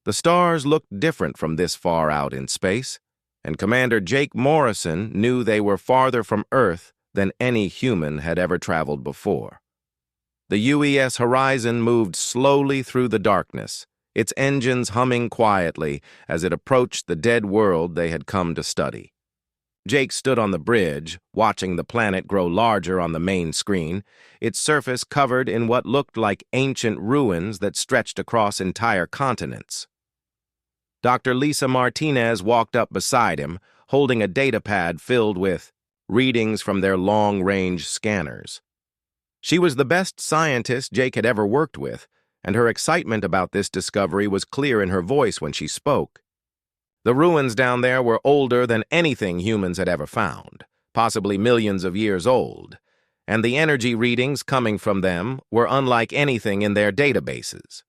The stars looked different from this far out in space, and Commander Jake Morrison knew they were farther from Earth than any human had ever traveled before. The UES Horizon moved slowly through the darkness, its engines humming quietly as it approached the dead world they had come to study. Jake stood on the bridge, watching the planet grow larger on the main screen, its surface covered in what looked like ancient ruins that stretched across entire continents. Dr. Lisa Martinez walked up beside him, holding a datapad filled with readings from their long-range scanners. She was the best scientist Jake had ever worked with, and her excitement about this discovery was clear in her voice when she spoke. The ruins down there were older than anything humans had ever found, possibly millions of years old, and the energy readings coming from them were unlike anything in their databases.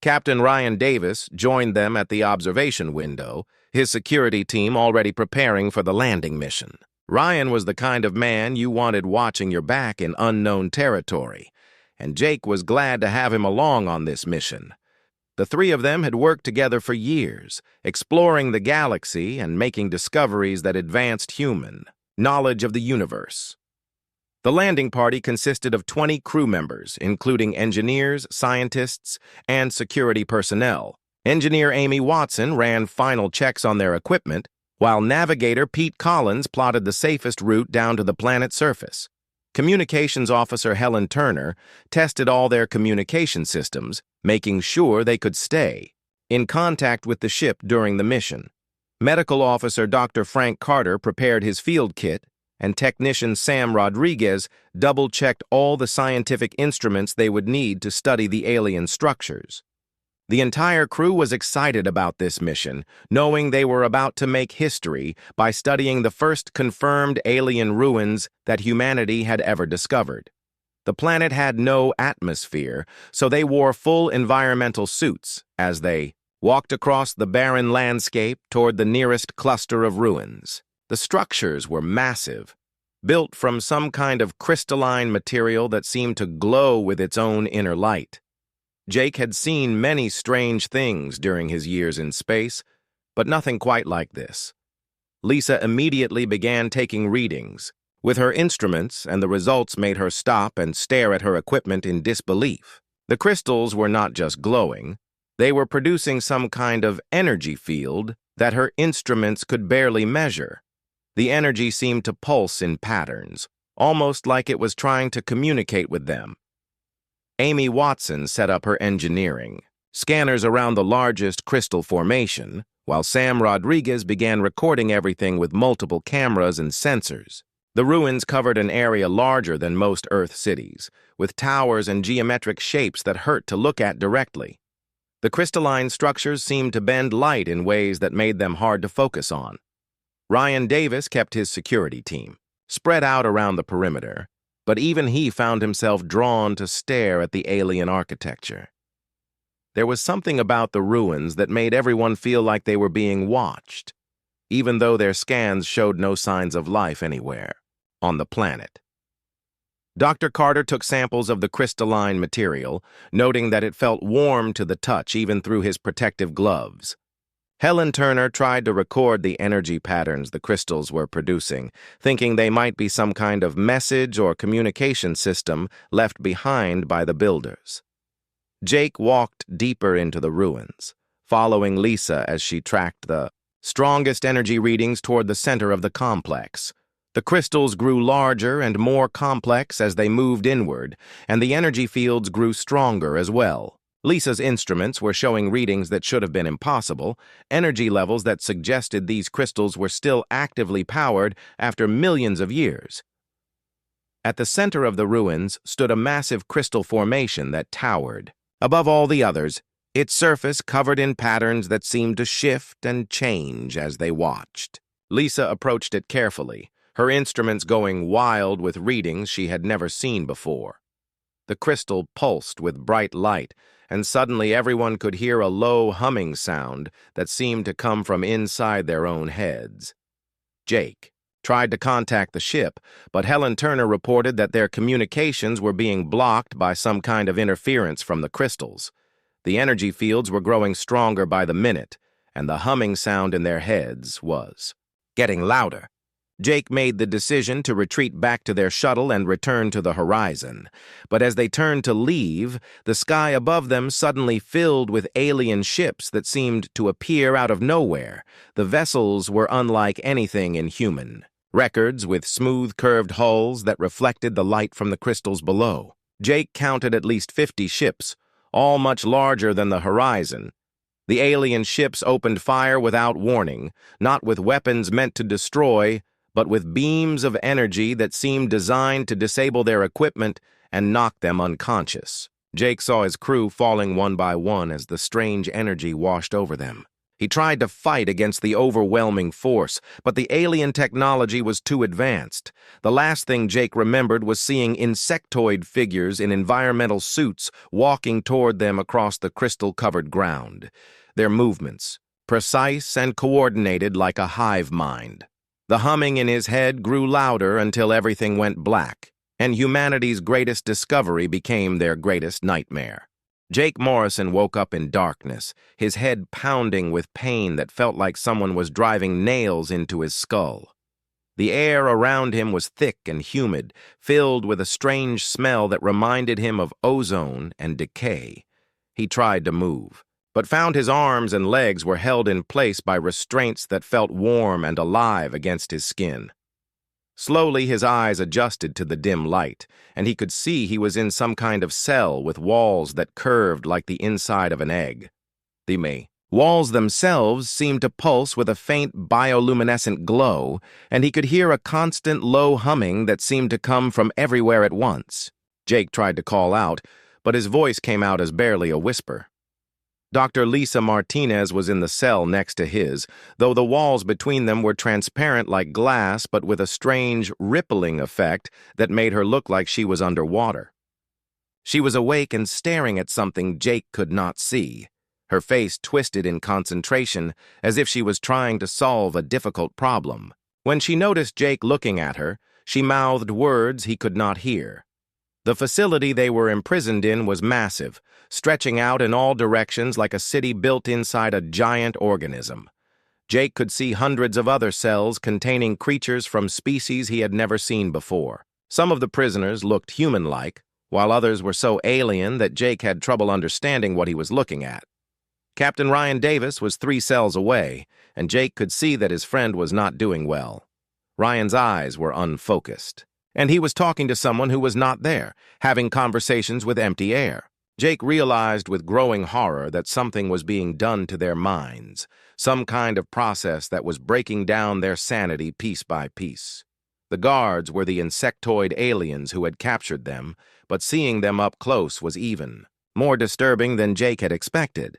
Captain Ryan Davis joined them at the observation window, his security team already preparing for the landing mission. Ryan was the kind of man you wanted watching your back in unknown territory, and Jake was glad to have him along on this mission. The three of them had worked together for years, exploring the galaxy and making discoveries that advanced human knowledge of the universe. The landing party consisted of 20 crew members, including engineers, scientists, and security personnel. Engineer Amy Watson ran final checks on their equipment, while navigator Pete Collins plotted the safest route down to the planet's surface. Communications officer Helen Turner tested all their communication systems, making sure they could stay in contact with the ship during the mission. Medical officer Dr. Frank Carter prepared his field kit, and technician Sam Rodriguez double-checked all the scientific instruments they would need to study the alien structures. The entire crew was excited about this mission, knowing they were about to make history by studying the first confirmed alien ruins that humanity had ever discovered. The planet had no atmosphere, so they wore full environmental suits as they walked across the barren landscape toward the nearest cluster of ruins. The structures were massive, built from some kind of crystalline material that seemed to glow with its own inner light. Jake had seen many strange things during his years in space, but nothing quite like this. Lisa immediately began taking readings with her instruments, and the results made her stop and stare at her equipment in disbelief. The crystals were not just glowing, they were producing some kind of energy field that her instruments could barely measure. The energy seemed to pulse in patterns, almost like it was trying to communicate with them. Amy Watson set up her engineering scanners around the largest crystal formation, while Sam Rodriguez began recording everything with multiple cameras and sensors. The ruins covered an area larger than most Earth cities, with towers and geometric shapes that hurt to look at directly. The crystalline structures seemed to bend light in ways that made them hard to focus on. Ryan Davis kept his security team spread out around the perimeter, but even he found himself drawn to stare at the alien architecture. There was something about the ruins that made everyone feel like they were being watched, even though their scans showed no signs of life anywhere on the planet. Dr. Carter took samples of the crystalline material, noting that it felt warm to the touch even through his protective gloves. Helen Turner tried to record the energy patterns the crystals were producing, thinking they might be some kind of message or communication system left behind by the builders. Jake walked deeper into the ruins, following Lisa as she tracked the strongest energy readings toward the center of the complex. The crystals grew larger and more complex as they moved inward, and the energy fields grew stronger as well. Lisa's instruments were showing readings that should have been impossible, energy levels that suggested these crystals were still actively powered after millions of years. At the center of the ruins stood a massive crystal formation that towered above all the others, its surface covered in patterns that seemed to shift and change as they watched. Lisa approached it carefully, her instruments going wild with readings she had never seen before. The crystal pulsed with bright light, and suddenly everyone could hear a low humming sound that seemed to come from inside their own heads. Jake tried to contact the ship, but Helen Turner reported that their communications were being blocked by some kind of interference from the crystals. The energy fields were growing stronger by the minute, and the humming sound in their heads was getting louder. Jake made the decision to retreat back to their shuttle and return to the horizon. But as they turned to leave, the sky above them suddenly filled with alien ships that seemed to appear out of nowhere. The vessels were unlike anything inhuman. Records with smooth, curved hulls that reflected the light from the crystals below. Jake counted at least 50 ships, all much larger than the horizon. The alien ships opened fire without warning, not with weapons meant to destroy, but with beams of energy that seemed designed to disable their equipment and knock them unconscious. Jake saw his crew falling one by one as the strange energy washed over them. He tried to fight against the overwhelming force, but the alien technology was too advanced. The last thing Jake remembered was seeing insectoid figures in environmental suits walking toward them across the crystal-covered ground. Their movements, precise and coordinated like a hive mind. The humming in his head grew louder until everything went black, and humanity's greatest discovery became their greatest nightmare. Jake Morrison woke up in darkness, his head pounding with pain that felt like someone was driving nails into his skull. The air around him was thick and humid, filled with a strange smell that reminded him of ozone and decay. He tried to move, but found his arms and legs were held in place by restraints that felt warm and alive against his skin. Slowly, his eyes adjusted to the dim light, and he could see he was in some kind of cell with walls that curved like the inside of an egg. The walls themselves seemed to pulse with a faint bioluminescent glow, and he could hear a constant low humming that seemed to come from everywhere at once. Jake tried to call out, but his voice came out as barely a whisper. Dr. Lisa Martinez was in the cell next to his, though the walls between them were transparent like glass but with a strange rippling effect that made her look like she was underwater. She was awake and staring at something Jake could not see, her face twisted in concentration as if she was trying to solve a difficult problem. When she noticed Jake looking at her, she mouthed words he could not hear. The facility they were imprisoned in was massive, stretching out in all directions like a city built inside a giant organism. Jake could see hundreds of other cells containing creatures from species he had never seen before. Some of the prisoners looked human-like, while others were so alien that Jake had trouble understanding what he was looking at. Captain Ryan Davis was 3 cells away, and Jake could see that his friend was not doing well. Ryan's eyes were unfocused, and he was talking to someone who was not there, having conversations with empty air. Jake realized with growing horror that something was being done to their minds, some kind of process that was breaking down their sanity piece by piece. The guards were the insectoid aliens who had captured them, but seeing them up close was even more disturbing than Jake had expected.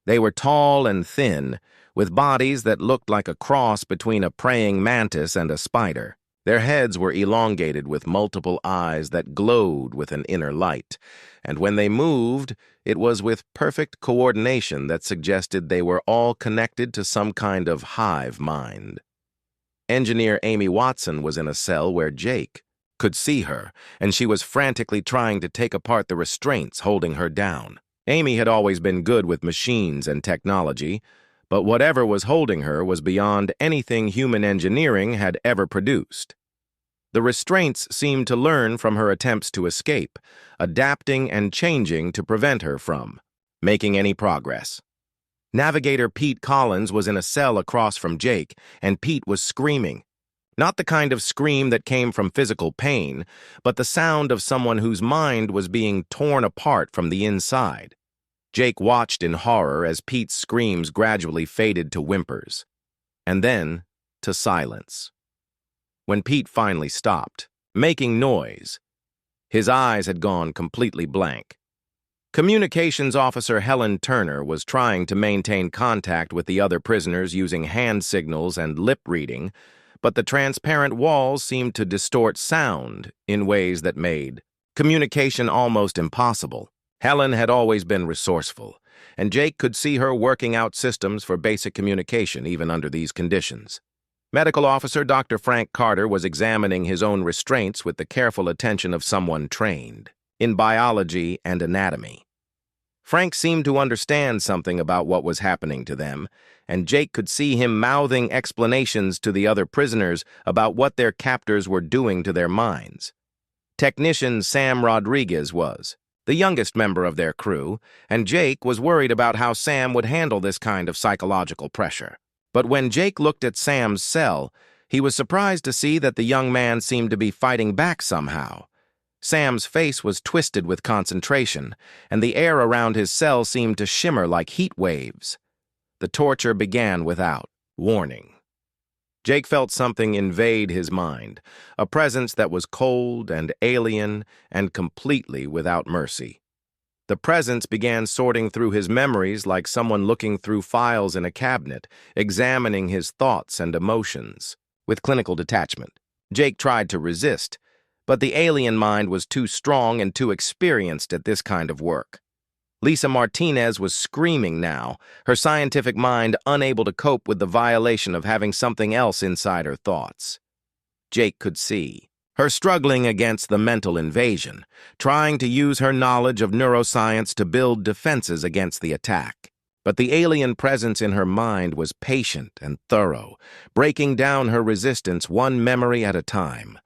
They were tall and thin, with bodies that looked like a cross between a praying mantis and a spider. Their heads were elongated with multiple eyes that glowed with an inner light, and when they moved, it was with perfect coordination that suggested they were all connected to some kind of hive mind. Engineer Amy Watson was in a cell where Jake could see her, and she was frantically trying to take apart the restraints holding her down. Amy had always been good with machines and technology, but whatever was holding her was beyond anything human engineering had ever produced. The restraints seemed to learn from her attempts to escape, adapting and changing to prevent her from making any progress. Navigator Pete Collins was in a cell across from Jake, and Pete was screaming. Not the kind of scream that came from physical pain, but the sound of someone whose mind was being torn apart from the inside. Jake watched in horror as Pete's screams gradually faded to whimpers, and then to silence. When Pete finally stopped making noise, his eyes had gone completely blank. Communications Officer Helen Turner was trying to maintain contact with the other prisoners using hand signals and lip reading, but the transparent walls seemed to distort sound in ways that made communication almost impossible. Helen had always been resourceful, and Jake could see her working out systems for basic communication even under these conditions. Medical Officer Dr. Frank Carter was examining his own restraints with the careful attention of someone trained in biology and anatomy. Frank seemed to understand something about what was happening to them, and Jake could see him mouthing explanations to the other prisoners about what their captors were doing to their minds. Technician Sam Rodriguez was the youngest member of their crew, and Jake was worried about how Sam would handle this kind of psychological pressure. But when Jake looked at Sam's cell, he was surprised to see that the young man seemed to be fighting back somehow. Sam's face was twisted with concentration, and the air around his cell seemed to shimmer like heat waves. The torture began without warning. Jake felt something invade his mind, a presence that was cold and alien and completely without mercy. The presence began sorting through his memories like someone looking through files in a cabinet, examining his thoughts and emotions. With clinical detachment, Jake tried to resist, but the alien mind was too strong and too experienced at this kind of work. Lisa Martinez was screaming now, her scientific mind unable to cope with the violation of having something else inside her thoughts. Jake could see her struggling against the mental invasion, trying to use her knowledge of neuroscience to build defenses against the attack. But the alien presence in her mind was patient and thorough, breaking down her resistance one memory at a time.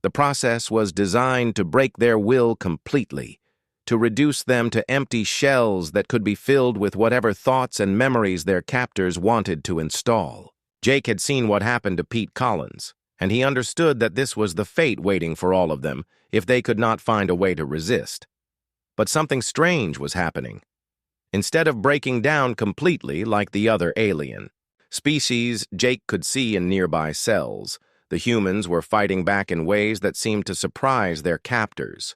The process was designed to break their will completely, to reduce them to empty shells that could be filled with whatever thoughts and memories their captors wanted to install. Jake had seen what happened to Pete Collins, and he understood that this was the fate waiting for all of them if they could not find a way to resist. But something strange was happening. Instead of breaking down completely like the other alien species Jake could see in nearby cells, the humans were fighting back in ways that seemed to surprise their captors.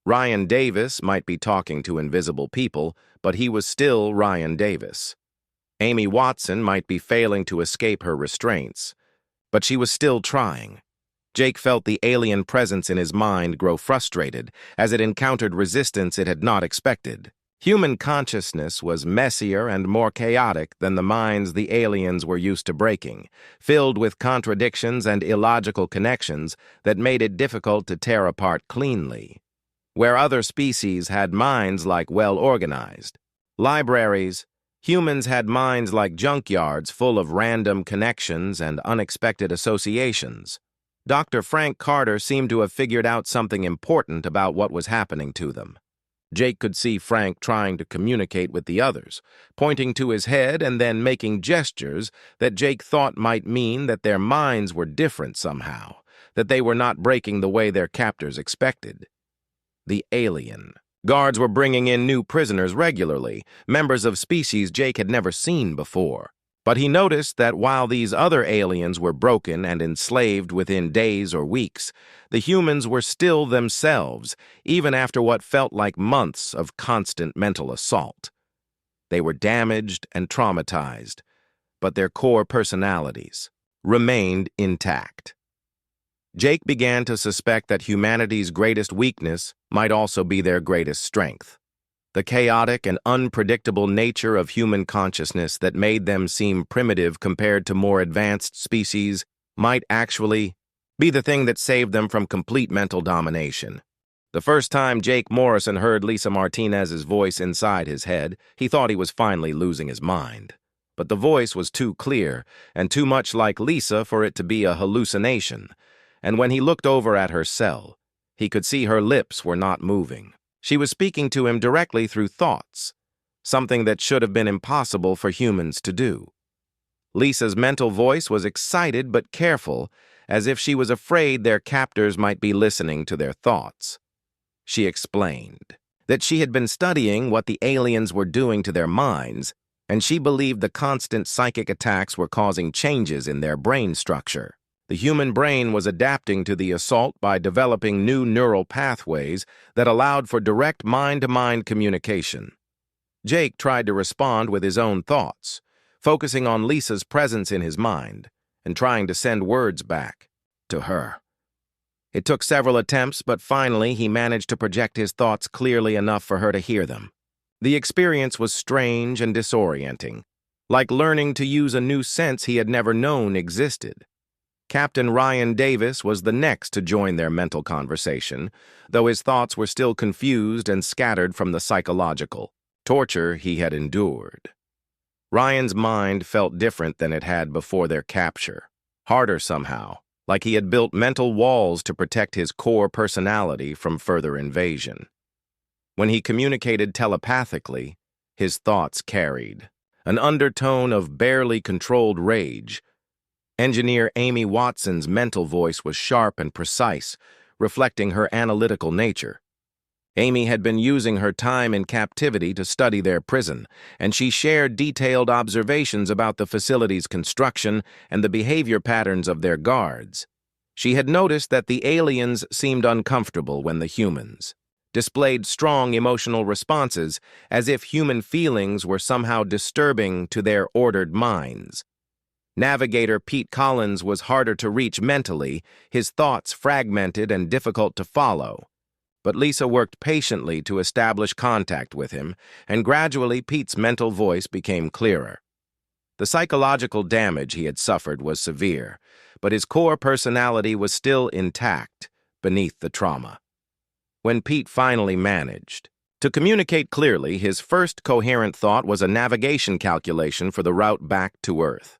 Ryan Davis might be talking to invisible people, but he was still Ryan Davis. Amy Watson might be failing to escape her restraints, but she was still trying. Jake felt the alien presence in his mind grow frustrated as it encountered resistance it had not expected. Human consciousness was messier and more chaotic than the minds the aliens were used to breaking, filled with contradictions and illogical connections that made it difficult to tear apart cleanly. Where other species had minds like well-organized libraries, humans had minds like junkyards full of random connections and unexpected associations. Dr. Frank Carter seemed to have figured out something important about what was happening to them. Jake could see Frank trying to communicate with the others, pointing to his head and then making gestures that Jake thought might mean that their minds were different somehow, that they were not breaking the way their captors expected. The alien guards were bringing in new prisoners regularly, members of species Jake had never seen before. But he noticed that while these other aliens were broken and enslaved within days or weeks, the humans were still themselves, even after what felt like months of constant mental assault. They were damaged and traumatized, but their core personalities remained intact. Jake began to suspect that humanity's greatest weakness might also be their greatest strength. The chaotic and unpredictable nature of human consciousness that made them seem primitive compared to more advanced species might actually be the thing that saved them from complete mental domination. The first time Jake Morrison heard Lisa Martinez's voice inside his head, he thought he was finally losing his mind. But the voice was too clear and too much like Lisa for it to be a hallucination. And when he looked over at her cell, he could see her lips were not moving. She was speaking to him directly through thoughts, something that should have been impossible for humans to do. Lisa's mental voice was excited but careful, as if she was afraid their captors might be listening to their thoughts. She explained that she had been studying what the aliens were doing to their minds, and she believed the constant psychic attacks were causing changes in their brain structure. The human brain was adapting to the assault by developing new neural pathways that allowed for direct mind-to-mind communication. Jake tried to respond with his own thoughts, focusing on Lisa's presence in his mind and trying to send words back to her. It took several attempts, but finally he managed to project his thoughts clearly enough for her to hear them. The experience was strange and disorienting, like learning to use a new sense he had never known existed. Captain Ryan Davis was the next to join their mental conversation, though his thoughts were still confused and scattered from the psychological. torture he had endured. Ryan's mind felt different than it had before their capture, harder somehow, like he had built mental walls to protect his core personality from further invasion. When he communicated telepathically, his thoughts carried an undertone of barely controlled rage. Engineer Amy Watson's mental voice was sharp and precise, reflecting her analytical nature. Amy had been using her time in captivity to study their prison, and she shared detailed observations about the facility's construction and the behavior patterns of their guards. She had noticed that the aliens seemed uncomfortable when the humans displayed strong emotional responses, as if human feelings were somehow disturbing to their ordered minds. Navigator Pete Collins was harder to reach mentally, his thoughts fragmented and difficult to follow. But Lisa worked patiently to establish contact with him, and gradually Pete's mental voice became clearer. The psychological damage he had suffered was severe, but his core personality was still intact beneath the trauma. When Pete finally managed to communicate clearly, his first coherent thought was a navigation calculation for the route back to Earth.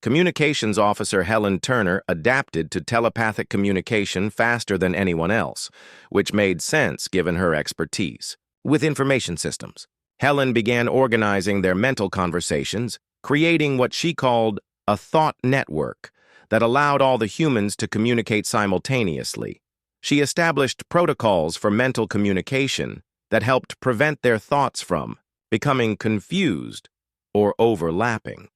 Communications Officer Helen Turner adapted to telepathic communication faster than anyone else, which made sense given her expertise with information systems. Helen began organizing their mental conversations, creating what she called a thought network that allowed all the humans to communicate simultaneously. She established protocols for mental communication that helped prevent their thoughts from becoming confused or overlapping.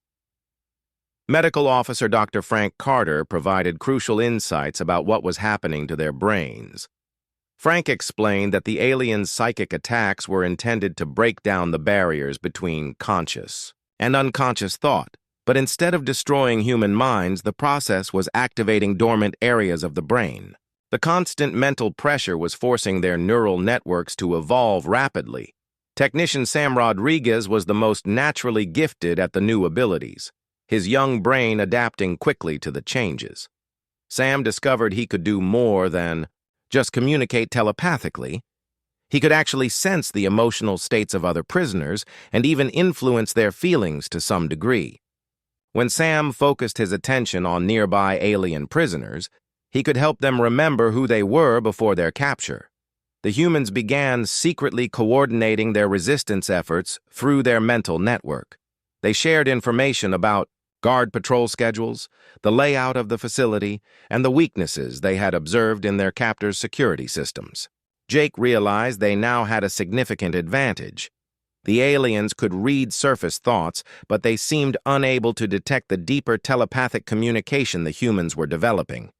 Medical Officer Dr. Frank Carter provided crucial insights about what was happening to their brains. Frank explained that the aliens' psychic attacks were intended to break down the barriers between conscious and unconscious thought, but instead of destroying human minds, the process was activating dormant areas of the brain. The constant mental pressure was forcing their neural networks to evolve rapidly. Technician Sam Rodriguez was the most naturally gifted at the new abilities, his young brain adapting quickly to the changes. Sam discovered he could do more than just communicate telepathically. He could actually sense the emotional states of other prisoners and even influence their feelings to some degree. When Sam focused his attention on nearby alien prisoners, he could help them remember who they were before their capture. The humans began secretly coordinating their resistance efforts through their mental network. They shared information about guard patrol schedules, the layout of the facility, and the weaknesses they had observed in their captors' security systems. Jake realized they now had a significant advantage. The aliens could read surface thoughts, but they seemed unable to detect the deeper telepathic communication the humans were developing.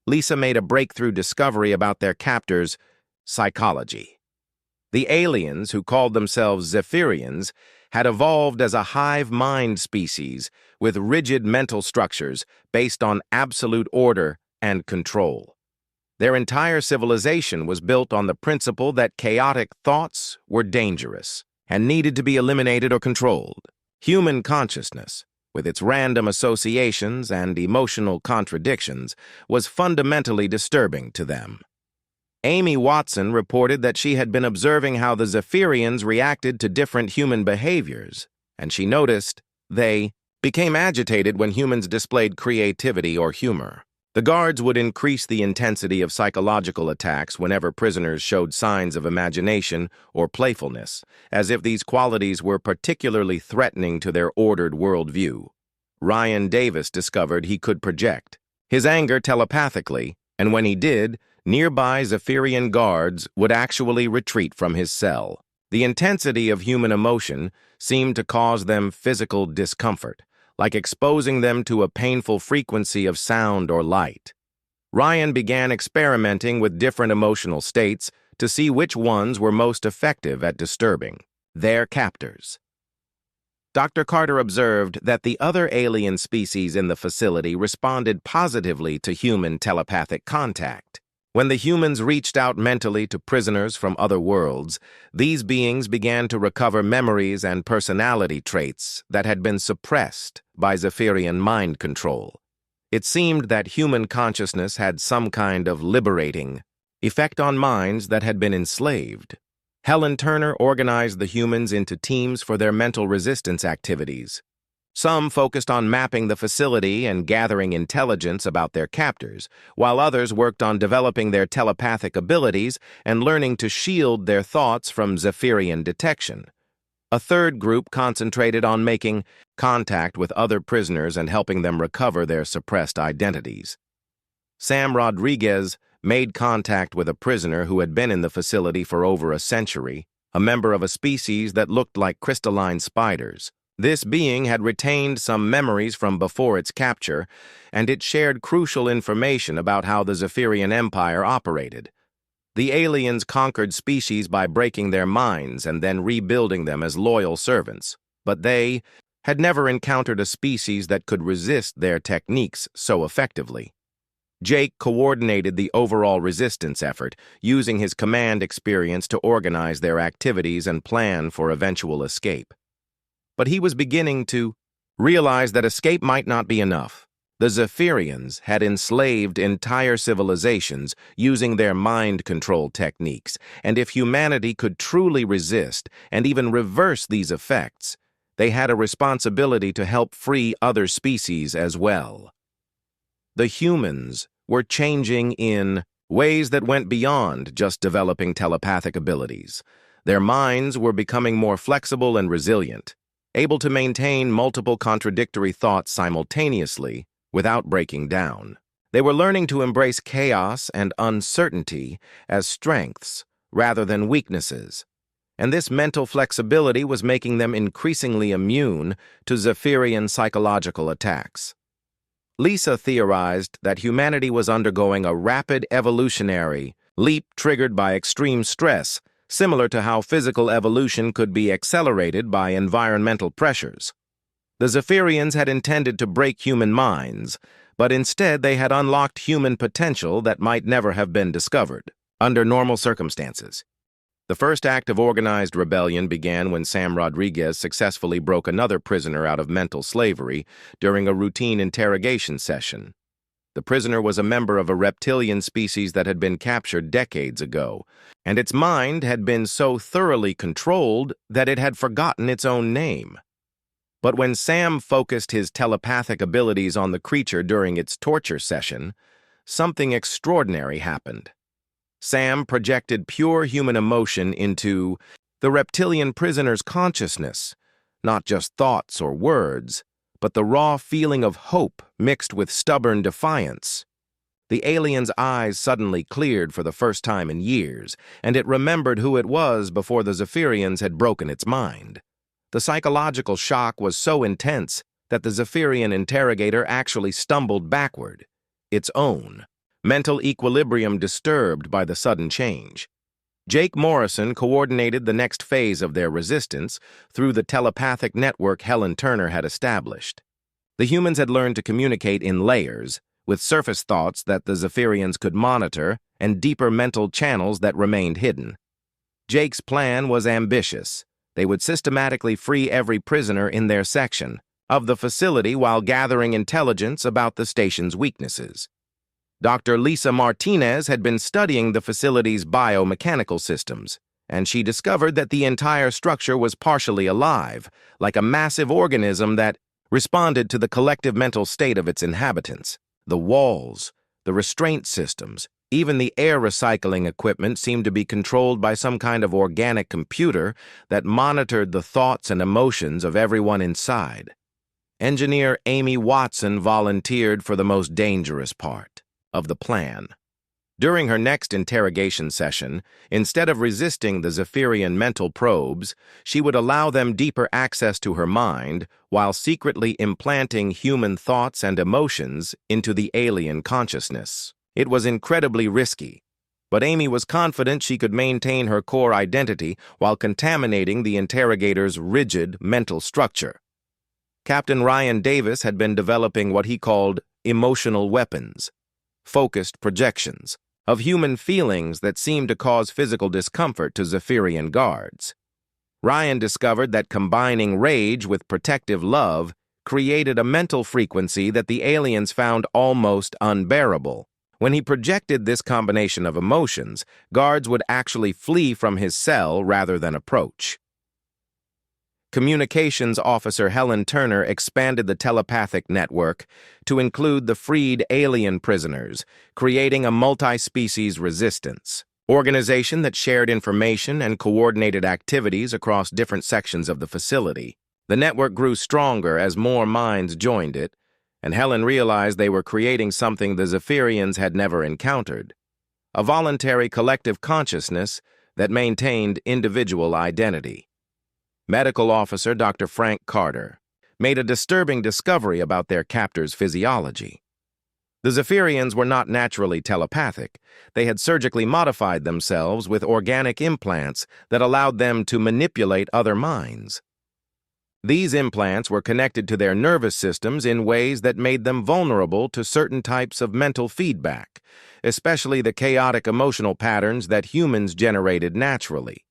Lisa made a breakthrough discovery about their captors' psychology. The aliens, who called themselves Zephyrians, had evolved as a hive mind species with rigid mental structures based on absolute order and control. Their entire civilization was built on the principle that chaotic thoughts were dangerous and needed to be eliminated or controlled. Human consciousness, with its random associations and emotional contradictions, was fundamentally disturbing to them. Amy Watson reported that she had been observing how the Zephyrians reacted to different human behaviors, and she noticed they became agitated when humans displayed creativity or humor. The guards would increase the intensity of psychological attacks whenever prisoners showed signs of imagination or playfulness, as if these qualities were particularly threatening to their ordered worldview. Ryan Davis discovered he could project his anger telepathically, and when he did, nearby Zephyrian guards would actually retreat from his cell. The intensity of human emotion seemed to cause them physical discomfort, like exposing them to a painful frequency of sound or light. Ryan began experimenting with different emotional states to see which ones were most effective at disturbing their captors. Dr. Carter observed that the other alien species in the facility responded positively to human telepathic contact. When the humans reached out mentally to prisoners from other worlds, these beings began to recover memories and personality traits that had been suppressed by Zephyrian mind control. It seemed that human consciousness had some kind of liberating effect on minds that had been enslaved. Helen Turner organized the humans into teams for their mental resistance activities. Some focused on mapping the facility and gathering intelligence about their captors, while others worked on developing their telepathic abilities and learning to shield their thoughts from Zephyrian detection. A third group concentrated on making contact with other prisoners and helping them recover their suppressed identities. Sam Rodriguez made contact with a prisoner who had been in the facility for over a century, a member of a species that looked like crystalline spiders. This being had retained some memories from before its capture, and it shared crucial information about how the Zephyrian Empire operated. The aliens conquered species by breaking their minds and then rebuilding them as loyal servants, but they had never encountered a species that could resist their techniques so effectively. Jake coordinated the overall resistance effort, using his command experience to organize their activities and plan for eventual escape. But he was beginning to realize that escape might not be enough. The Zephyrians had enslaved entire civilizations using their mind control techniques, and if humanity could truly resist and even reverse these effects, they had a responsibility to help free other species as well. The humans were changing in ways that went beyond just developing telepathic abilities. Their minds were becoming more flexible and resilient, able to maintain multiple contradictory thoughts simultaneously without breaking down. They were learning to embrace chaos and uncertainty as strengths rather than weaknesses, and this mental flexibility was making them increasingly immune to Zephyrian psychological attacks. Lisa theorized that humanity was undergoing a rapid evolutionary leap triggered by extreme stress, similar to how physical evolution could be accelerated by environmental pressures. The Zephyrians had intended to break human minds, but instead they had unlocked human potential that might never have been discovered under normal circumstances. The first act of organized rebellion began when Sam Rodriguez successfully broke another prisoner out of mental slavery during a routine interrogation session. The prisoner was a member of a reptilian species that had been captured decades ago, and its mind had been so thoroughly controlled that it had forgotten its own name. But when Sam focused his telepathic abilities on the creature during its torture session, something extraordinary happened. Sam projected pure human emotion into the reptilian prisoner's consciousness, not just thoughts or words, but the raw feeling of hope mixed with stubborn defiance. The alien's eyes suddenly cleared for the first time in years, and it remembered who it was before the Zephyrians had broken its mind. The psychological shock was so intense that the Zephyrian interrogator actually stumbled backward, its own mental equilibrium disturbed by the sudden change. Jake Morrison coordinated the next phase of their resistance through the telepathic network Helen Turner had established. The humans had learned to communicate in layers, with surface thoughts that the Zephyrians could monitor and deeper mental channels that remained hidden. Jake's plan was ambitious. They would systematically free every prisoner in their section of the facility while gathering intelligence about the station's weaknesses. Dr. Lisa Martinez had been studying the facility's biomechanical systems, and she discovered that the entire structure was partially alive, like a massive organism that responded to the collective mental state of its inhabitants. The walls, the restraint systems, even the air recycling equipment seemed to be controlled by some kind of organic computer that monitored the thoughts and emotions of everyone inside. Engineer Amy Watson volunteered for the most dangerous part of the plan. During her next interrogation session, instead of resisting the Zephyrian mental probes, she would allow them deeper access to her mind while secretly implanting human thoughts and emotions into the alien consciousness. It was incredibly risky, but Amy was confident she could maintain her core identity while contaminating the interrogator's rigid mental structure. Captain Ryan Davis had been developing what he called emotional weapons, focused projections of human feelings that seemed to cause physical discomfort to Zephyrian guards. Ryan discovered that combining rage with protective love created a mental frequency that the aliens found almost unbearable. When he projected this combination of emotions, guards would actually flee from his cell rather than approach. Communications Officer Helen Turner expanded the telepathic network to include the freed alien prisoners, creating a multi-species resistance organization that shared information and coordinated activities across different sections of the facility. The network grew stronger as more minds joined it, and Helen realized they were creating something the Zephyrians had never encountered, a voluntary collective consciousness that maintained individual identity. Medical Officer Dr. Frank Carter made a disturbing discovery about their captor's physiology. The Zephyrians were not naturally telepathic. They had surgically modified themselves with organic implants that allowed them to manipulate other minds. These implants were connected to their nervous systems in ways that made them vulnerable to certain types of mental feedback, especially the chaotic emotional patterns that humans generated naturally.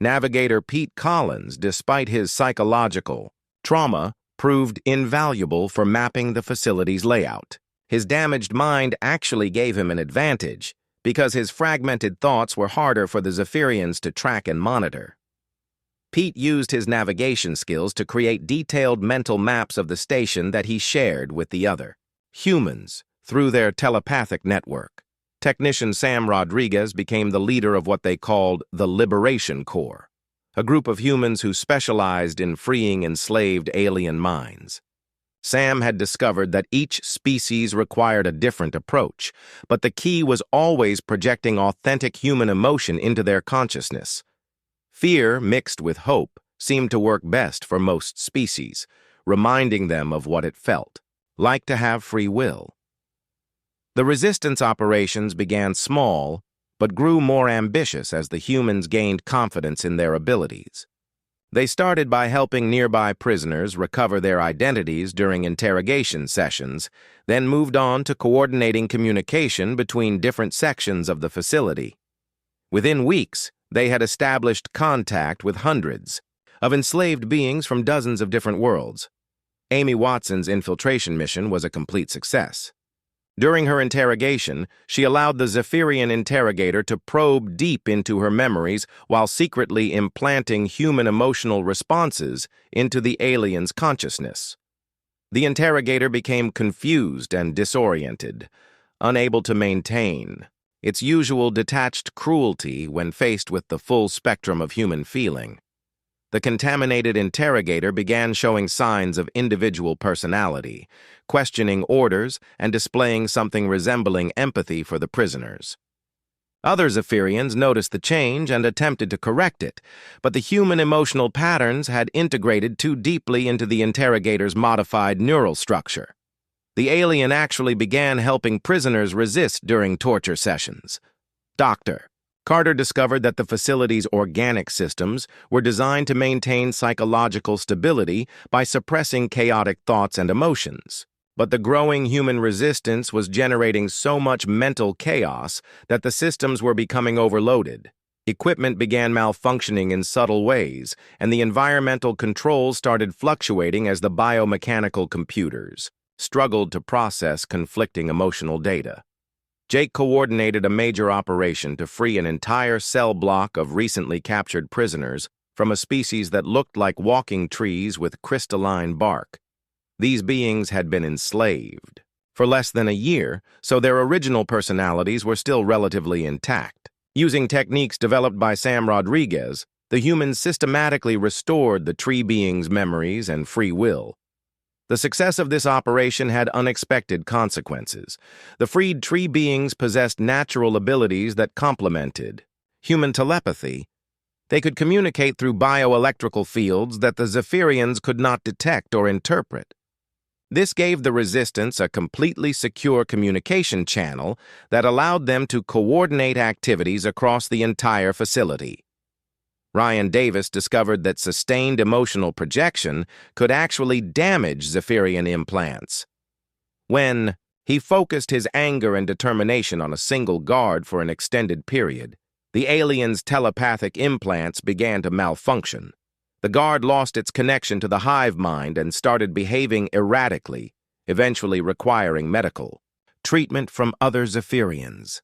Navigator Pete Collins, despite his psychological trauma, proved invaluable for mapping the facility's layout. His damaged mind actually gave him an advantage, because his fragmented thoughts were harder for the Zephyrians to track and monitor. Pete used his navigation skills to create detailed mental maps of the station that he shared with the other humans through their telepathic network. Technician Sam Rodriguez became the leader of what they called the Liberation Corps, a group of humans who specialized in freeing enslaved alien minds. Sam had discovered that each species required a different approach, but the key was always projecting authentic human emotion into their consciousness. Fear mixed with hope seemed to work best for most species, reminding them of what it felt like to have free will. The resistance operations began small, but grew more ambitious as the humans gained confidence in their abilities. They started by helping nearby prisoners recover their identities during interrogation sessions, then moved on to coordinating communication between different sections of the facility. Within weeks, they had established contact with hundreds of enslaved beings from dozens of different worlds. Amy Watson's infiltration mission was a complete success. During her interrogation, she allowed the Zephyrian interrogator to probe deep into her memories while secretly implanting human emotional responses into the alien's consciousness. The interrogator became confused and disoriented, unable to maintain its usual detached cruelty when faced with the full spectrum of human feeling. The contaminated interrogator began showing signs of individual personality, questioning orders and displaying something resembling empathy for the prisoners. Other Zephyrians noticed the change and attempted to correct it, but the human emotional patterns had integrated too deeply into the interrogator's modified neural structure. The alien actually began helping prisoners resist during torture sessions. Dr. Carter discovered that the facility's organic systems were designed to maintain psychological stability by suppressing chaotic thoughts and emotions. But the growing human resistance was generating so much mental chaos that the systems were becoming overloaded. Equipment began malfunctioning in subtle ways, and the environmental controls started fluctuating as the biomechanical computers struggled to process conflicting emotional data. Jake coordinated a major operation to free an entire cell block of recently captured prisoners from a species that looked like walking trees with crystalline bark. These beings had been enslaved for less than a year, so their original personalities were still relatively intact. Using techniques developed by Sam Rodriguez, the humans systematically restored the tree beings' memories and free will. The success of this operation had unexpected consequences. The freed tree beings possessed natural abilities that complemented human telepathy. They could communicate through bioelectrical fields that the Zephyrians could not detect or interpret. This gave the Resistance a completely secure communication channel that allowed them to coordinate activities across the entire facility. Ryan Davis discovered that sustained emotional projection could actually damage Zephyrian implants. When he focused his anger and determination on a single guard for an extended period, the alien's telepathic implants began to malfunction. The guard lost its connection to the hive mind and started behaving erratically, eventually requiring medical treatment from other Zephyrians.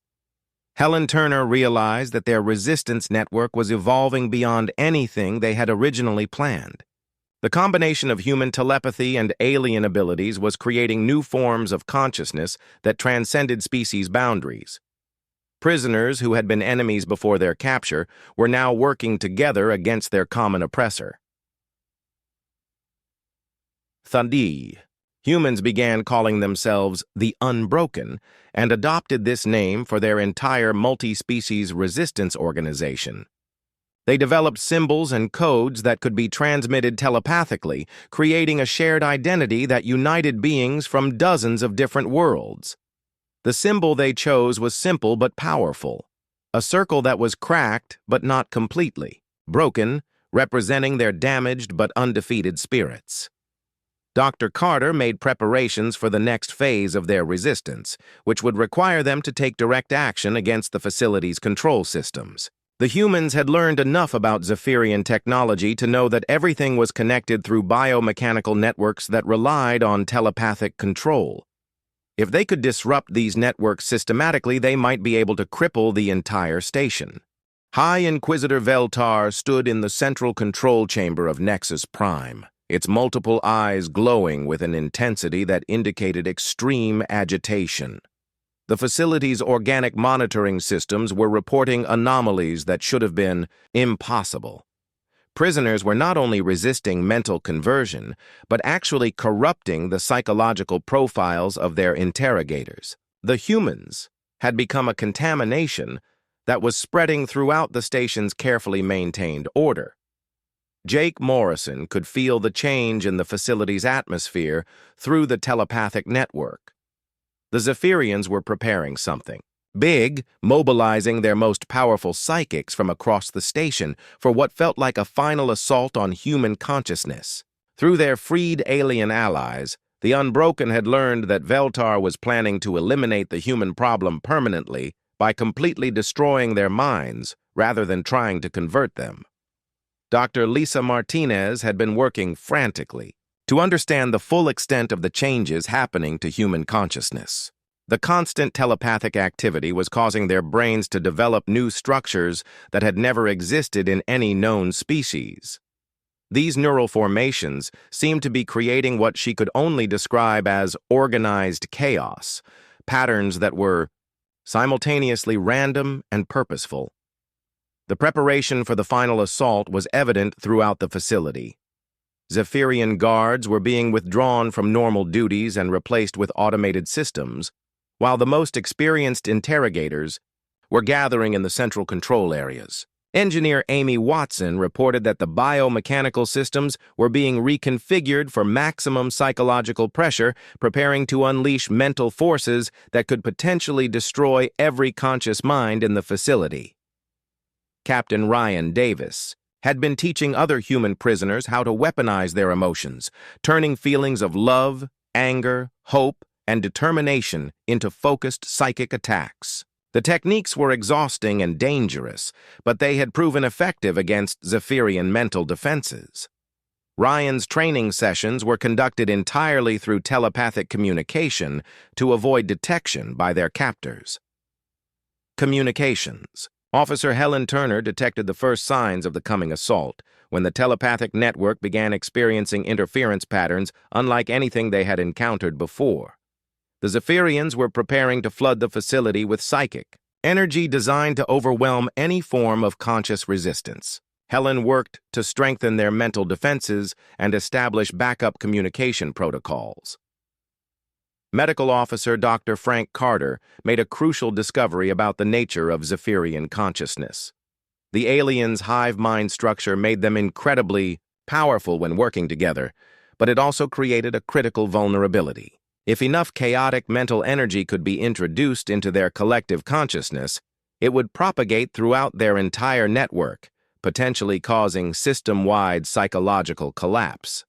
Helen Turner realized that their resistance network was evolving beyond anything they had originally planned. The combination of human telepathy and alien abilities was creating new forms of consciousness that transcended species boundaries. Prisoners who had been enemies before their capture were now working together against their common oppressor. Thandi. Humans began calling themselves the Unbroken and adopted this name for their entire multi-species resistance organization. They developed symbols and codes that could be transmitted telepathically, creating a shared identity that united beings from dozens of different worlds. The symbol they chose was simple but powerful, a circle that was cracked but not completely, broken, representing their damaged but undefeated spirits. Dr. Carter made preparations for the next phase of their resistance, which would require them to take direct action against the facility's control systems. The humans had learned enough about Zephyrian technology to know that everything was connected through biomechanical networks that relied on telepathic control. If they could disrupt these networks systematically, they might be able to cripple the entire station. High Inquisitor Veltar stood in the central control chamber of Nexus Prime, its multiple eyes glowing with an intensity that indicated extreme agitation. The facility's organic monitoring systems were reporting anomalies that should have been impossible. Prisoners were not only resisting mental conversion, but actually corrupting the psychological profiles of their interrogators. The humans had become a contamination that was spreading throughout the station's carefully maintained order. Jake Morrison could feel the change in the facility's atmosphere through the telepathic network. The Zephyrians were preparing something big, mobilizing their most powerful psychics from across the station for what felt like a final assault on human consciousness. Through their freed alien allies, the Unbroken had learned that Veltar was planning to eliminate the human problem permanently by completely destroying their minds rather than trying to convert them. Dr. Lisa Martinez had been working frantically to understand the full extent of the changes happening to human consciousness. The constant telepathic activity was causing their brains to develop new structures that had never existed in any known species. These neural formations seemed to be creating what she could only describe as organized chaos, patterns that were simultaneously random and purposeful. The preparation for the final assault was evident throughout the facility. Zephyrian guards were being withdrawn from normal duties and replaced with automated systems, while the most experienced interrogators were gathering in the central control areas. Engineer Amy Watson reported that the biomechanical systems were being reconfigured for maximum psychological pressure, preparing to unleash mental forces that could potentially destroy every conscious mind in the facility. Captain Ryan Davis had been teaching other human prisoners how to weaponize their emotions, turning feelings of love, anger, hope, and determination into focused psychic attacks. The techniques were exhausting and dangerous, but they had proven effective against Zephyrian mental defenses. Ryan's training sessions were conducted entirely through telepathic communication to avoid detection by their captors. Communications. Officer Helen Turner detected the first signs of the coming assault when the telepathic network began experiencing interference patterns unlike anything they had encountered before. The Zephyrians were preparing to flood the facility with psychic energy designed to overwhelm any form of conscious resistance. Helen worked to strengthen their mental defenses and establish backup communication protocols. Medical Officer Dr. Frank Carter made a crucial discovery about the nature of Zephyrian consciousness. The aliens' hive mind structure made them incredibly powerful when working together, but it also created a critical vulnerability. If enough chaotic mental energy could be introduced into their collective consciousness, it would propagate throughout their entire network, potentially causing system-wide psychological collapse.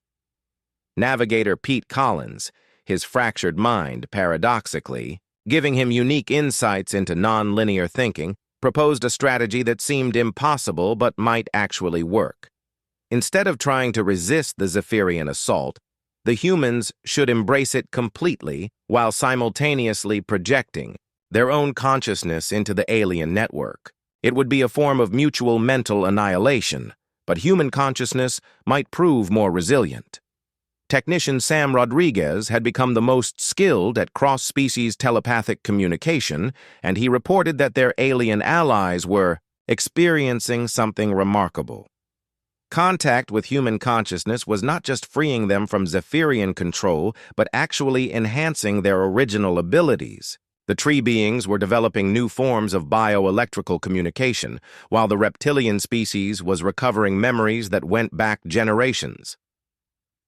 Navigator Pete Collins, his fractured mind, paradoxically, giving him unique insights into non-linear thinking, proposed a strategy that seemed impossible but might actually work. Instead of trying to resist the Zephyrian assault, The humans should embrace it completely while simultaneously projecting their own consciousness into the alien network. It would be a form of mutual mental annihilation, but human consciousness might prove more resilient. Technician Sam Rodriguez had become the most skilled at cross-species telepathic communication, and he reported that their alien allies were experiencing something remarkable. Contact with human consciousness was not just freeing them from Zephyrian control, but actually enhancing their original abilities. The tree beings were developing new forms of bioelectrical communication, while the reptilian species was recovering memories that went back generations.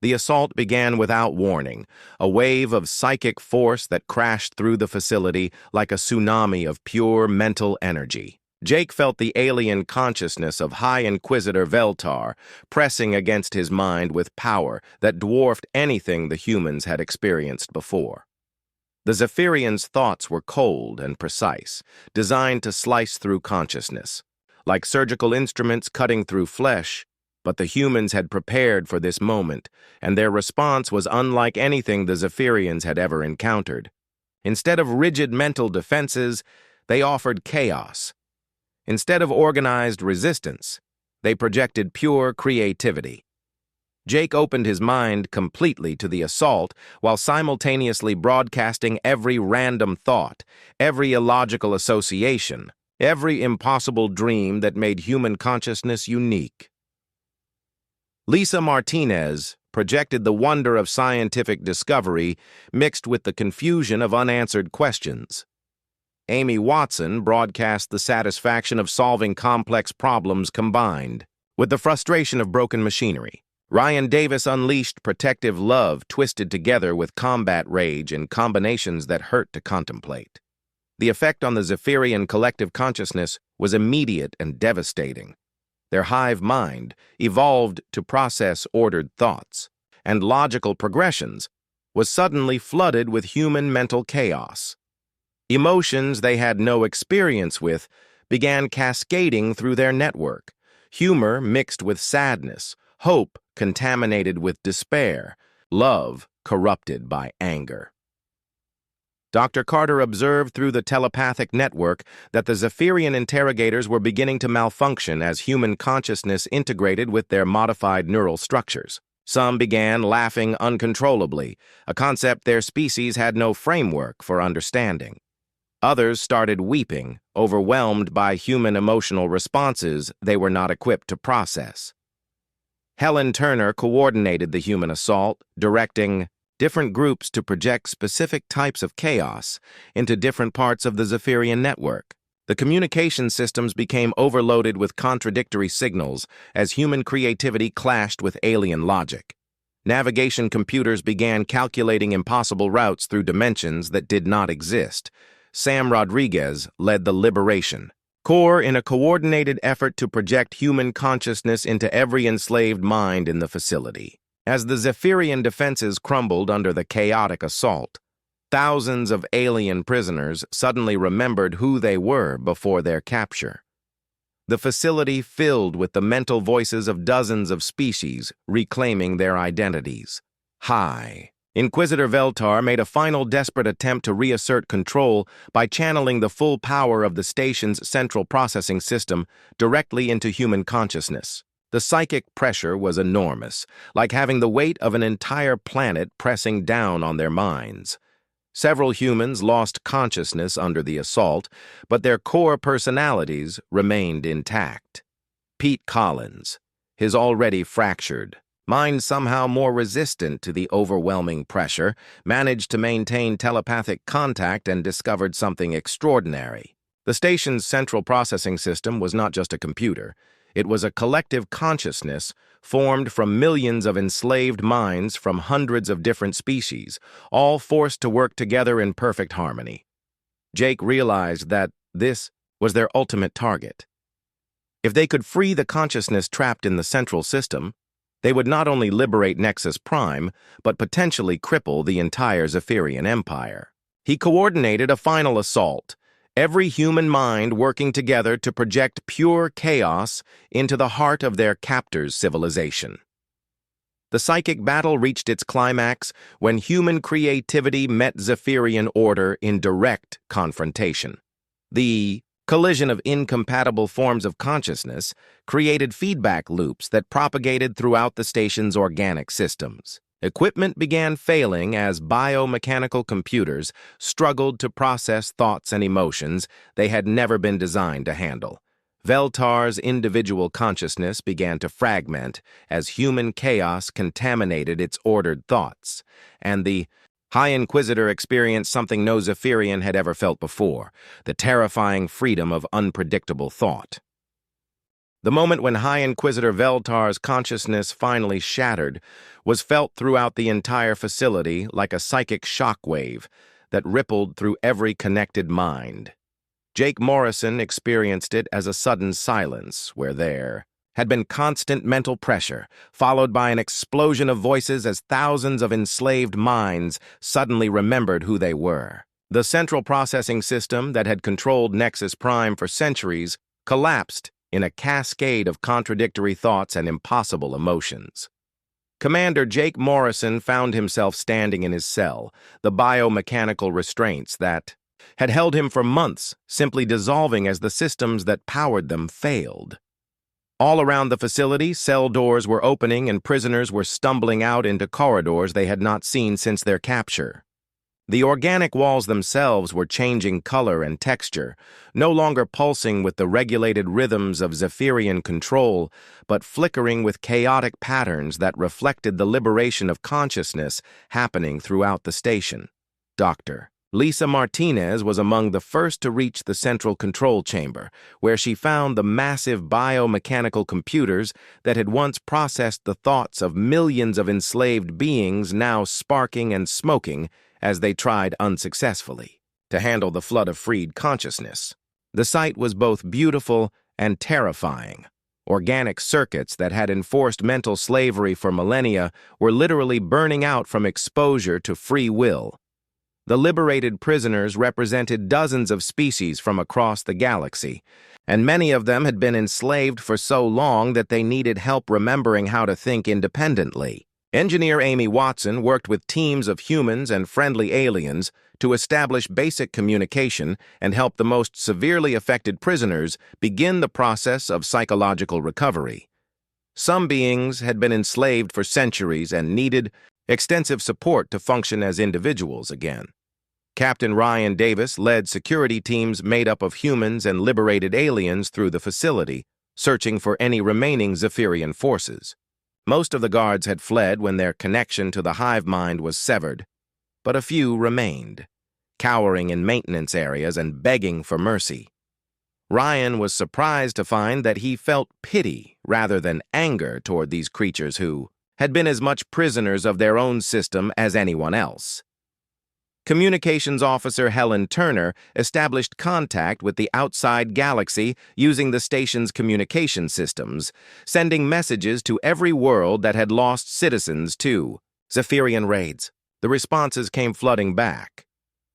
The assault began without warning, a wave of psychic force that crashed through the facility like a tsunami of pure mental energy. Jake felt the alien consciousness of High Inquisitor Veltar pressing against his mind with power that dwarfed anything the humans had experienced before. The Zephyrians' thoughts were cold and precise, designed to slice through consciousness. Like surgical instruments cutting through flesh, but the humans had prepared for this moment, and their response was unlike anything the Zephyrians had ever encountered. Instead of rigid mental defenses, they offered chaos. Instead of organized resistance, they projected pure creativity. Jake opened his mind completely to the assault while simultaneously broadcasting every random thought, every illogical association, every impossible dream that made human consciousness unique. Lisa Martinez projected the wonder of scientific discovery mixed with the confusion of unanswered questions. Amy Watson broadcast the satisfaction of solving complex problems combined with the frustration of broken machinery. Ryan Davis unleashed protective love twisted together with combat rage in combinations that hurt to contemplate. The effect on the Zephyrian collective consciousness was immediate and devastating. Their hive mind evolved to process ordered thoughts, and logical progressions was suddenly flooded with human mental chaos. Emotions they had no experience with began cascading through their network, humor mixed with sadness, hope contaminated with despair, love corrupted by anger. Dr. Carter observed through the telepathic network that the Zephyrian interrogators were beginning to malfunction as human consciousness integrated with their modified neural structures. Some began laughing uncontrollably, a concept their species had no framework for understanding. Others started weeping, overwhelmed by human emotional responses they were not equipped to process. Helen Turner coordinated the human assault, directing different groups to project specific types of chaos into different parts of the Zephyrian network. The communication systems became overloaded with contradictory signals as human creativity clashed with alien logic. Navigation computers began calculating impossible routes through dimensions that did not exist. Sam Rodriguez led the Liberation Corps in a coordinated effort to project human consciousness into every enslaved mind in the facility. As the Zephyrian defenses crumbled under the chaotic assault, thousands of alien prisoners suddenly remembered who they were before their capture. The facility filled with the mental voices of dozens of species reclaiming their identities. High Inquisitor Veltar made a final desperate attempt to reassert control by channeling the full power of the station's central processing system directly into human consciousness. The psychic pressure was enormous, like having the weight of an entire planet pressing down on their minds. Several humans lost consciousness under the assault, but their core personalities remained intact. Pete Collins, his already fractured mind somehow more resistant to the overwhelming pressure, managed to maintain telepathic contact and discovered something extraordinary. The station's central processing system was not just a computer. It was a collective consciousness formed from millions of enslaved minds from hundreds of different species, all forced to work together in perfect harmony. Jake realized that this was their ultimate target. If they could free the consciousness trapped in the central system, they would not only liberate Nexus Prime, but potentially cripple the entire Zephyrian Empire. He coordinated a final assault, every human mind working together to project pure chaos into the heart of their captors' civilization. The psychic battle reached its climax when human creativity met Zephyrian order in direct confrontation. The collision of incompatible forms of consciousness created feedback loops that propagated throughout the station's organic systems. Equipment began failing as biomechanical computers struggled to process thoughts and emotions they had never been designed to handle. Veltar's individual consciousness began to fragment as human chaos contaminated its ordered thoughts, and the High Inquisitor experienced something no Zephyrian had ever felt before, the terrifying freedom of unpredictable thought. The moment when High Inquisitor Veltar's consciousness finally shattered was felt throughout the entire facility like a psychic shockwave that rippled through every connected mind. Jake Morrison experienced it as a sudden silence where there had been constant mental pressure, followed by an explosion of voices as thousands of enslaved minds suddenly remembered who they were. The central processing system that had controlled Nexus Prime for centuries collapsed in a cascade of contradictory thoughts and impossible emotions. Commander Jake Morrison found himself standing in his cell, the biomechanical restraints that had held him for months, simply dissolving as the systems that powered them failed. All around the facility, cell doors were opening and prisoners were stumbling out into corridors they had not seen since their capture. The organic walls themselves were changing color and texture, no longer pulsing with the regulated rhythms of Zephyrian control, but flickering with chaotic patterns that reflected the liberation of consciousness happening throughout the station. Dr. Lisa Martinez was among the first to reach the central control chamber, where she found the massive biomechanical computers that had once processed the thoughts of millions of enslaved beings now sparking and smoking as they tried unsuccessfully to handle the flood of freed consciousness. The sight was both beautiful and terrifying. Organic circuits that had enforced mental slavery for millennia were literally burning out from exposure to free will. The liberated prisoners represented dozens of species from across the galaxy, and many of them had been enslaved for so long that they needed help remembering how to think independently. Engineer Amy Watson worked with teams of humans and friendly aliens to establish basic communication and help the most severely affected prisoners begin the process of psychological recovery. Some beings had been enslaved for centuries and needed extensive support to function as individuals again. Captain Ryan Davis led security teams made up of humans and liberated aliens through the facility, searching for any remaining Zephyrian forces. Most of the guards had fled when their connection to the hive mind was severed, but a few remained, cowering in maintenance areas and begging for mercy. Ryan was surprised to find that he felt pity rather than anger toward these creatures who had been as much prisoners of their own system as anyone else. Communications Officer Helen Turner established contact with the outside galaxy using the station's communication systems, sending messages to every world that had lost citizens to Zephyrian raids. The responses came flooding back.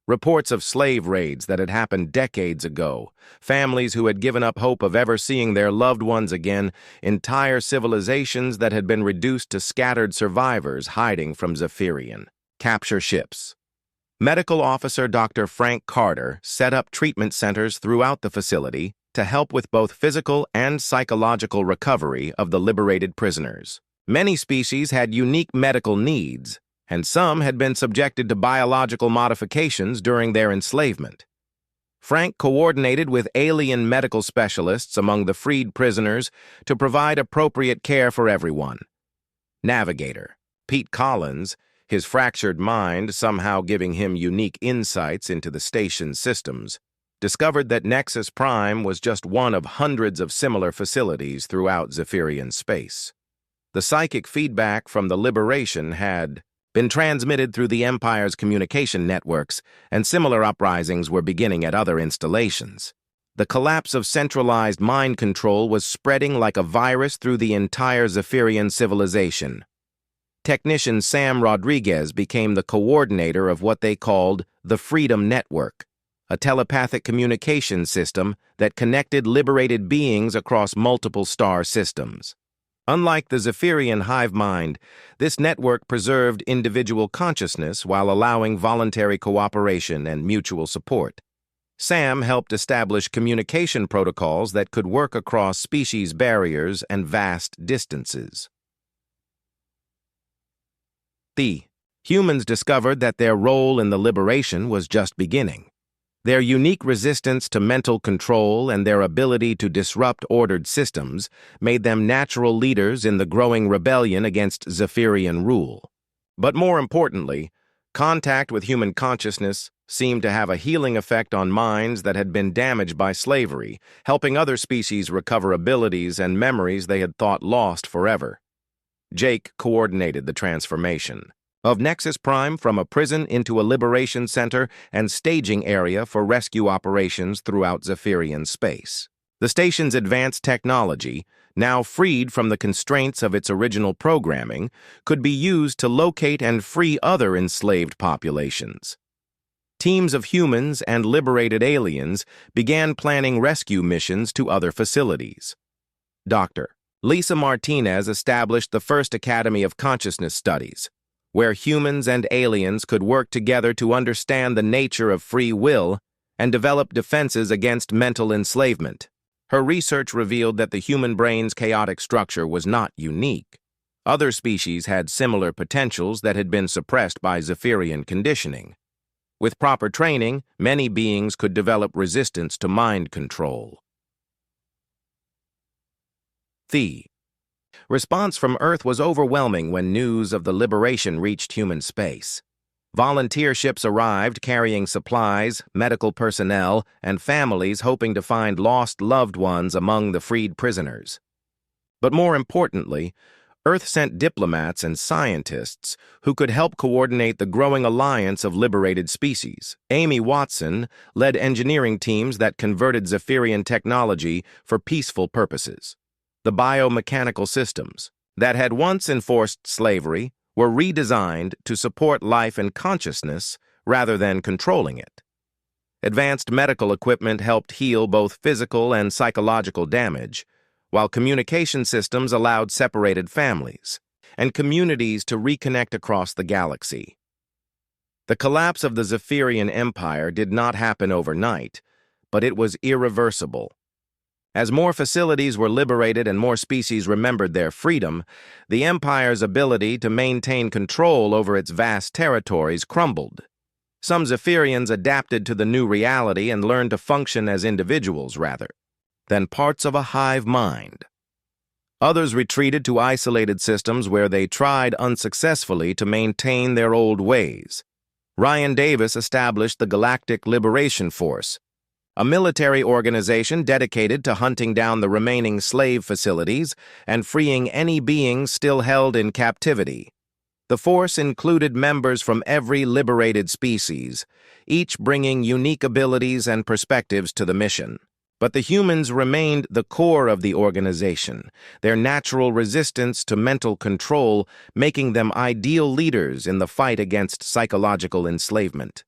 Reports of slave raids that had happened decades ago, families who had given up hope of ever seeing their loved ones again, entire civilizations that had been reduced to scattered survivors hiding from Zephyrian capture ships. Medical Officer Dr. Frank Carter set up treatment centers throughout the facility to help with both physical and psychological recovery of the liberated prisoners. Many species had unique medical needs, and some had been subjected to biological modifications during their enslavement. Frank coordinated with alien medical specialists among the freed prisoners to provide appropriate care for everyone. Navigator Pete Collins, his fractured mind somehow giving him unique insights into the station's systems, discovered that Nexus Prime was just one of hundreds of similar facilities throughout Zephyrian space. The psychic feedback from the liberation had been transmitted through the Empire's communication networks, and similar uprisings were beginning at other installations. The collapse of centralized mind control was spreading like a virus through the entire Zephyrian civilization. Technician Sam Rodriguez became the coordinator of what they called the Freedom Network, a telepathic communication system that connected liberated beings across multiple star systems. Unlike the Zephyrian hive mind, this network preserved individual consciousness while allowing voluntary cooperation and mutual support. Sam helped establish communication protocols that could work across species barriers and vast distances. Humans discovered that their role in the liberation was just beginning. Their unique resistance to mental control and their ability to disrupt ordered systems made them natural leaders in the growing rebellion against Zephyrian rule. But more importantly, contact with human consciousness seemed to have a healing effect on minds that had been damaged by slavery, helping other species recover abilities and memories they had thought lost forever. Jake coordinated the transformation of Nexus Prime from a prison into a liberation center and staging area for rescue operations throughout Zephyrian space. The station's advanced technology, now freed from the constraints of its original programming, could be used to locate and free other enslaved populations. Teams of humans and liberated aliens began planning rescue missions to other facilities. Dr. Lisa Martinez established the first Academy of Consciousness Studies, where humans and aliens could work together to understand the nature of free will and develop defenses against mental enslavement. Her research revealed that the human brain's chaotic structure was not unique. Other species had similar potentials that had been suppressed by Zephyrian conditioning. With proper training, many beings could develop resistance to mind control. Response from Earth was overwhelming when news of the liberation reached human space. Volunteer ships arrived carrying supplies, medical personnel, and families hoping to find lost loved ones among the freed prisoners. But more importantly, Earth sent diplomats and scientists who could help coordinate the growing alliance of liberated species. Amy Watson led engineering teams that converted Zephyrian technology for peaceful purposes. The biomechanical systems that had once enforced slavery were redesigned to support life and consciousness rather than controlling it. Advanced medical equipment helped heal both physical and psychological damage, while communication systems allowed separated families and communities to reconnect across the galaxy. The collapse of the Zephyrian Empire did not happen overnight, but it was irreversible. As more facilities were liberated and more species remembered their freedom, the Empire's ability to maintain control over its vast territories crumbled. Some Zephyrians adapted to the new reality and learned to function as individuals rather than parts of a hive mind. Others retreated to isolated systems where they tried unsuccessfully to maintain their old ways. Ryan Davis established the Galactic Liberation Force, a military organization dedicated to hunting down the remaining slave facilities and freeing any beings still held in captivity. The force included members from every liberated species, each bringing unique abilities and perspectives to the mission. But the humans remained the core of the organization, their natural resistance to mental control making them ideal leaders in the fight against psychological enslavement.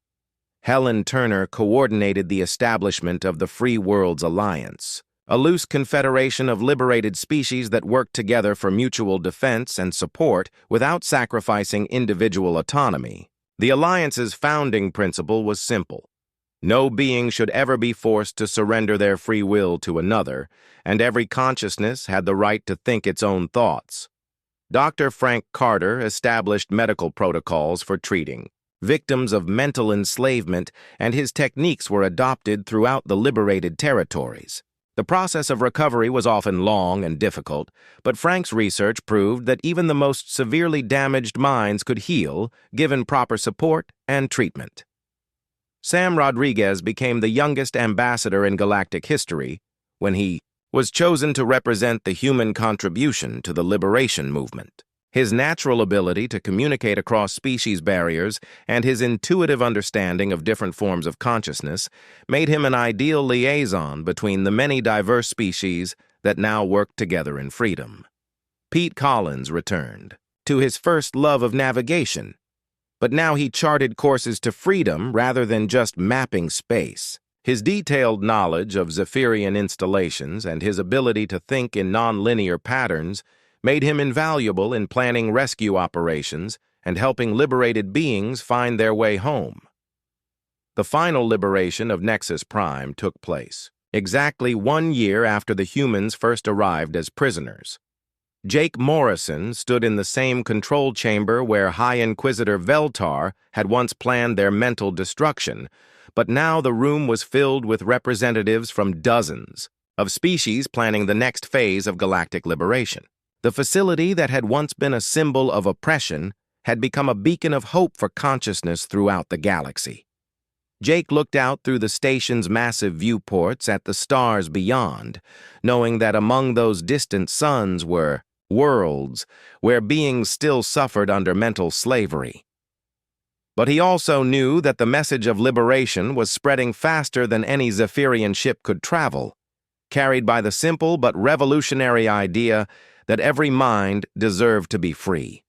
Helen Turner coordinated the establishment of the Free Worlds Alliance, a loose confederation of liberated species that worked together for mutual defense and support without sacrificing individual autonomy. The Alliance's founding principle was simple. No being should ever be forced to surrender their free will to another, and every consciousness had the right to think its own thoughts. Dr. Frank Carter established medical protocols for treating victims of mental enslavement, and his techniques were adopted throughout the liberated territories. The process of recovery was often long and difficult, but Frank's research proved that even the most severely damaged minds could heal, given proper support and treatment. Sam Rodriguez became the youngest ambassador in galactic history when he was chosen to represent the human contribution to the liberation movement. His natural ability to communicate across species barriers and his intuitive understanding of different forms of consciousness made him an ideal liaison between the many diverse species that now work together in freedom. Pete Collins returned to his first love of navigation, but now he charted courses to freedom rather than just mapping space. His detailed knowledge of Zephyrian installations and his ability to think in non-linear patterns made him invaluable in planning rescue operations and helping liberated beings find their way home. The final liberation of Nexus Prime took place exactly 1 year after the humans first arrived as prisoners. Jake Morrison stood in the same control chamber where High Inquisitor Veltar had once planned their mental destruction, but now the room was filled with representatives from dozens of species planning the next phase of galactic liberation. The facility that had once been a symbol of oppression had become a beacon of hope for consciousness throughout the galaxy. Jake looked out through the station's massive viewports at the stars beyond, knowing that among those distant suns were worlds where beings still suffered under mental slavery. But he also knew that the message of liberation was spreading faster than any Zephyrian ship could travel, carried by the simple but revolutionary idea that every mind deserved to be free.